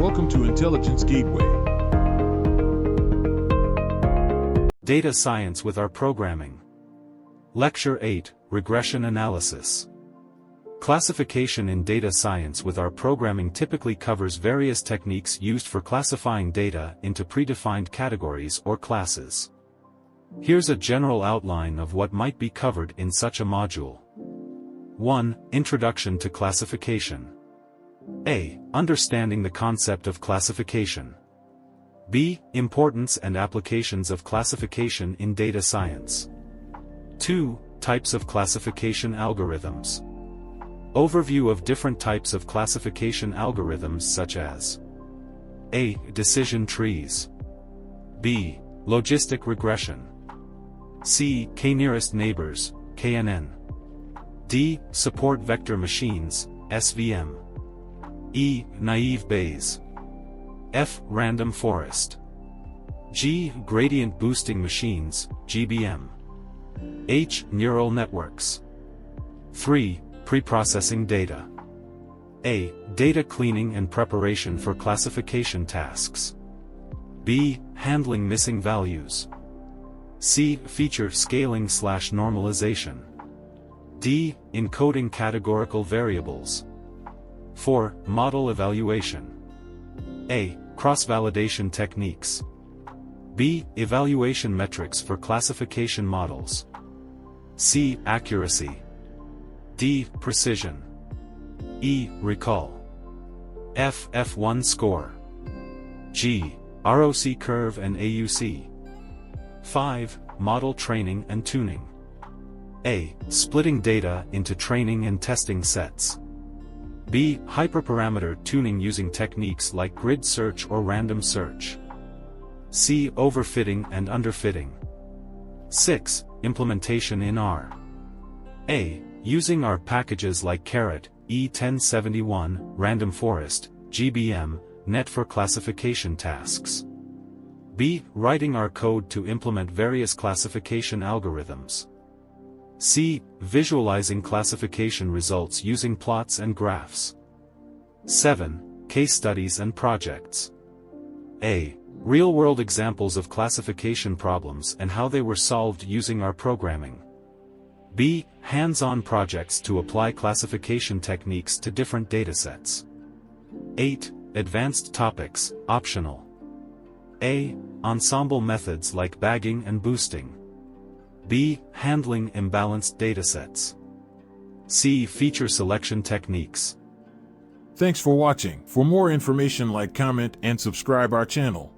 Welcome to Intelligence Gateway. Data Science with our Programming. Lecture 8, Regression Analysis. Classification in data science with our programming typically covers various techniques used for classifying data into predefined categories or classes. Here's a general outline of what might be covered in such a module. 1. Introduction to Classification. A. Understanding the concept of classification. B. Importance and applications of classification in data science. 2. Types of classification algorithms. Overview of different types of classification algorithms such as A. Decision trees. B. Logistic regression. C. K-nearest neighbors, KNN. D. Support vector machines, SVM. E. Naive Bayes. F. Random forest. G. Gradient boosting machines, GBM. H. Neural networks. 3. Preprocessing data. A. Data cleaning and preparation for classification tasks. B. Handling missing values. C. Feature scaling/normalization. D. Encoding categorical variables. 4. Model evaluation. A. Cross-validation techniques. B. Evaluation metrics for classification models. C. Accuracy. D. Precision. E. Recall. F. F1 score. G. ROC curve and AUC. 5. Model training and tuning. A. Splitting data into training and testing sets. B. Hyperparameter tuning using techniques like grid search or random search. C. Overfitting and underfitting. 6. Implementation in R. A. Using R packages like caret, E1071, Random Forest, GBM, Net for classification tasks. B. Writing R code to implement various classification algorithms. C. Visualizing classification results using plots and graphs. 7. Case studies and projects. A. Real-world examples of classification problems and how they were solved using R programming. B. Hands-on projects to apply classification techniques to different datasets. 8. Advanced topics, optional. A. Ensemble methods like bagging and boosting. B. Handling imbalanced datasets. C. Feature selection techniques. Thanks for watching. For more information, like, comment, and subscribe our channel.